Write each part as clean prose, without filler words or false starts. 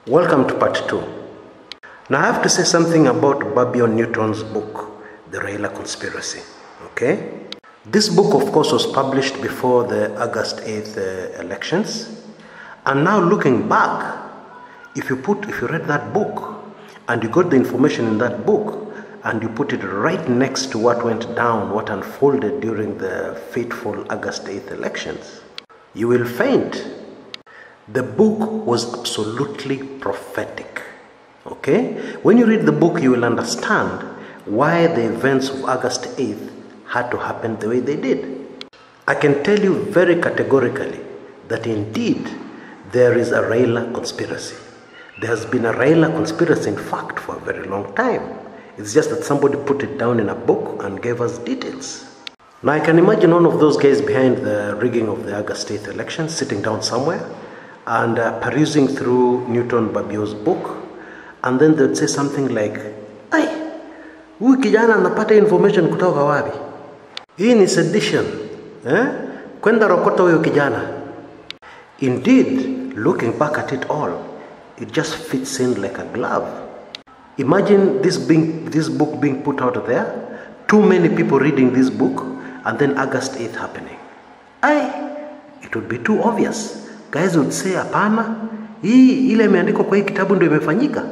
Welcome to part 2. Now I have to say something about Babylon Newton's book, The Raila Conspiracy. Okay? This book, of course, was published before the August 8th elections. And now looking back, if you read that book and you got the information in that book and you put it right next to what went down, what unfolded during the fateful August 8th elections, you will faint. The book was absolutely prophetic. Okay? When you read the book, you will understand why the events of August 8th had to happen the way they did. I can tell you very categorically that indeed there is a Raila conspiracy. There has been a Raila conspiracy, in fact, for a very long time. It's just that somebody put it down in a book and gave us details. Now I can imagine one of those guys behind the rigging of the August 8th election sitting down somewhere and perusing through Newton Babio's book, and then they'd say something like, "Ai, huyu kijana anapata information kutoka wapi? Hii ni sedition. Kwenda rokota huyo kijana." Indeed, looking back at it all, it just fits in like a glove. Imagine this book being put out there, too many people reading this book, and then August 8th happening. It would be too obvious. Guys would say, "Hapana, ile imeandikwa kwa hii kitabu ndio imefanyika."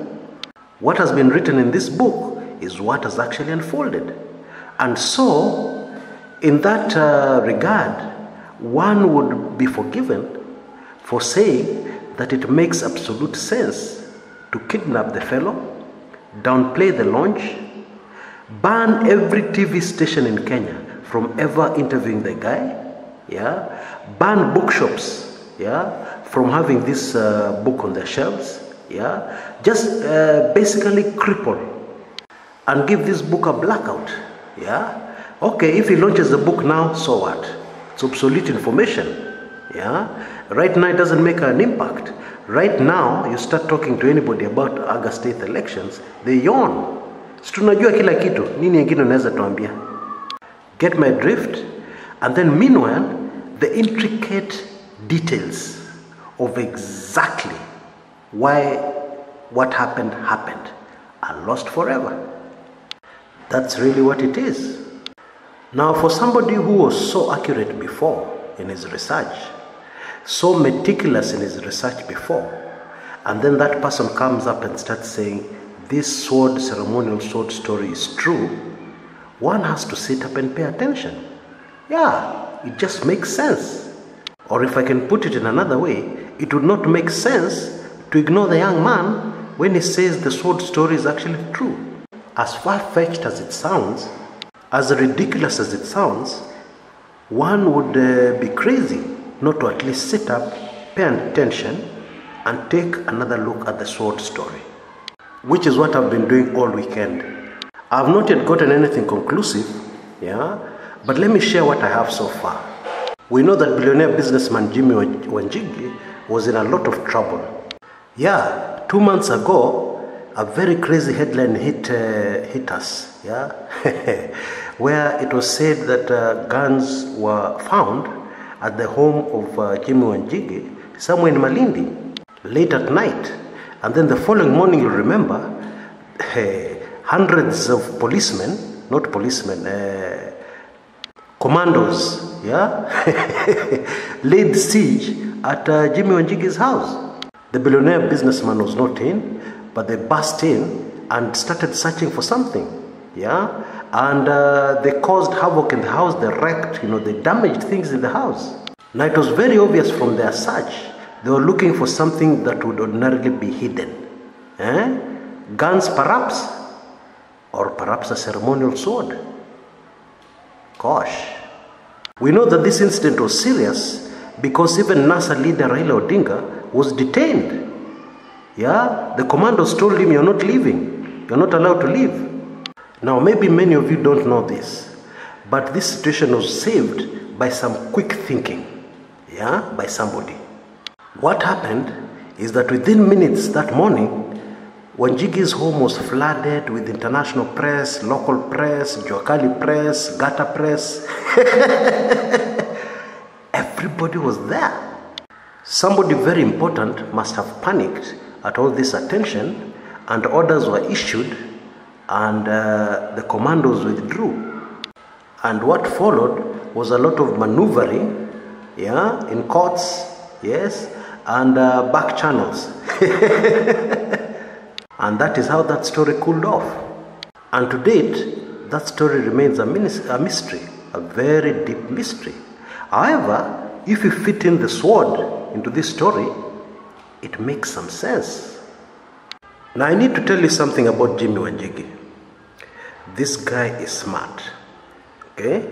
What has been written in this book is what has actually unfolded. And so, in that regard, one would be forgiven for saying that it makes absolute sense to kidnap the fellow, downplay the launch, ban every TV station in Kenya from ever interviewing the guy, ban bookshops, from having this book on their shelves, just basically cripple and give this book a blackout, Okay, if he launches the book now, so what? It's obsolete information, Right now it doesn't make an impact. Right now, you start talking to anybody about August 8th elections, they yawn. Tunajua kila kitu, nini yengine unaweza tuambia? Get my drift? And then meanwhile, the intricate details of exactly why what happened are lost forever. That's really what it is. Now, for somebody who was so accurate before in his research, so meticulous in his research before, and then that person comes up and starts saying, this ceremonial sword story is true, one has to sit up and pay attention. It just makes sense. Or if I can put it in another way, it would not make sense to ignore the young man when he says the sword story is actually true. As far-fetched as it sounds, as ridiculous as it sounds, one would be crazy not to at least sit up, pay attention, and take another look at the sword story, which is what I've been doing all weekend. I've not yet gotten anything conclusive, but let me share what I have so far. We know that billionaire businessman Jimmi Wanjigi was in a lot of trouble. 2 months ago, a very crazy headline hit us, where it was said that guns were found at the home of Jimmi Wanjigi, somewhere in Malindi, late at night. And then the following morning, you'll remember, hundreds of policemen, not policemen, commandos, laid siege at Jimmi Wanjigi's house. The billionaire businessman was not in, but they burst in and started searching for something, and they caused havoc in the house. They wrecked, they damaged things in the house. Now it was very obvious from their search, they were looking for something that would ordinarily be hidden. Guns perhaps, or perhaps a ceremonial sword. Gosh. We know that this incident was serious because even NASA leader Raila Odinga was detained. The commandos told him, "You're not leaving. You're not allowed to leave." Now, maybe many of you don't know this, but this situation was saved by some quick thinking, by somebody. What happened is that within minutes that morning, Wanjigi's home was flooded with international press, local press, Juakali press, Gata press. Everybody was there. Somebody very important must have panicked at all this attention, and orders were issued, and the commandos withdrew. And what followed was a lot of maneuvering, yeah, in courts, yes, and back channels. And that is how that story cooled off. And to date, that story remains a mystery, a very deep mystery. However, if you fit in the sword into this story, it makes some sense. Now I need to tell you something about Jimmi Wanjigi. This guy is smart. Okay?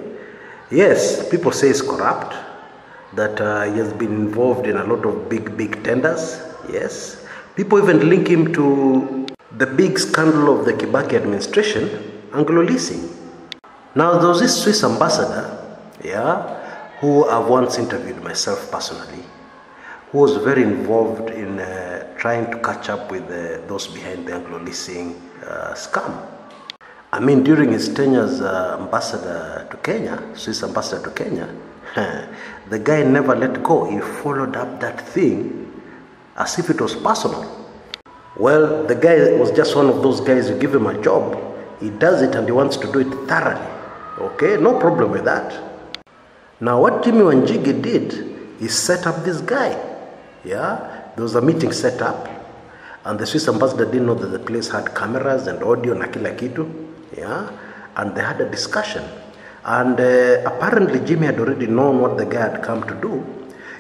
Yes, people say he's corrupt, that he has been involved in a lot of big tenders. Yes. People even link him to the big scandal of the Kibaki administration, Anglo leasing. Now there was this Swiss ambassador, yeah, who I've once interviewed myself personally, who was very involved in trying to catch up with those behind the Anglo leasing scam. I mean, during his tenure as ambassador to Kenya, Swiss ambassador to Kenya, the guy never let go. He followed up that thing as if it was personal. Well, the guy was just one of those guys, you give him a job, he does it and he wants to do it thoroughly. Okay, no problem with that. Now what Jimmi Wanjigi did is set up this guy. Yeah, there was a meeting set up, and the Swiss ambassador didn't know that the place had cameras and audio na kila kitu. Yeah, and they had a discussion. And apparently Jimmi had already known what the guy had come to do.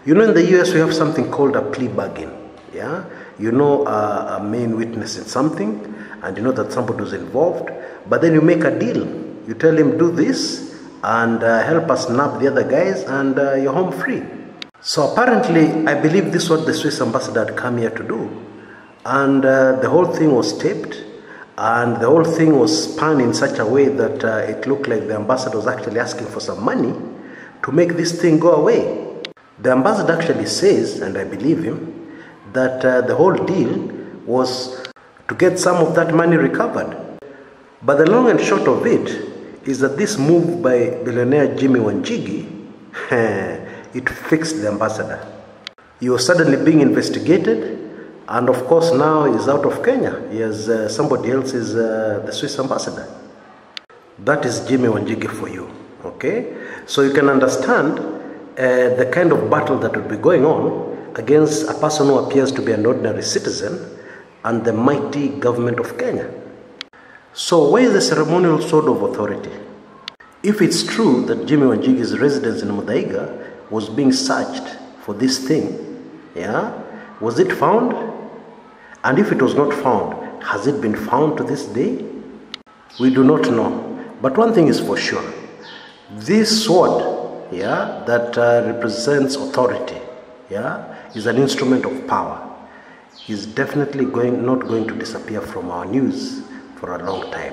You know, in the US we have something called a plea bargain. Yeah, you know a main witness in something, and you know that somebody was involved, but then you make a deal. You tell him, do this and help us nab the other guys, and you're home free. So apparently, I believe this is what the Swiss ambassador had come here to do. And the whole thing was taped, and the whole thing was spun in such a way that it looked like the ambassador was actually asking for some money to make this thing go away. The ambassador actually says, and I believe him, that the whole deal was to get some of that money recovered. But the long and short of it is that this move by billionaire Jimmi Wanjigi, it fixed the ambassador. He was suddenly being investigated, and of course now he's out of Kenya. He has somebody else is the Swiss ambassador. That is Jimmi Wanjigi for you. Okay? So you can understand the kind of battle that would be going on against a person who appears to be an ordinary citizen and the mighty government of Kenya. So where is the ceremonial sword of authority? If it's true that Jimmi Wanjigi's residence in Muthaiga was being searched for this thing, yeah, was it found? And if it was not found, has it been found to this day? We do not know. But one thing is for sure. This sword, yeah, that represents authority, yeah, is an instrument of power. Is definitely not going to disappear from our news for a long time.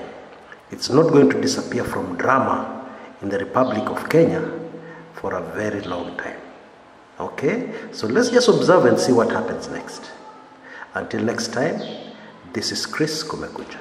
It's not going to disappear from drama in the Republic of Kenya for a very long time. Okay? So let's just observe and see what happens next. Until next time, this is Chris Kumekucha.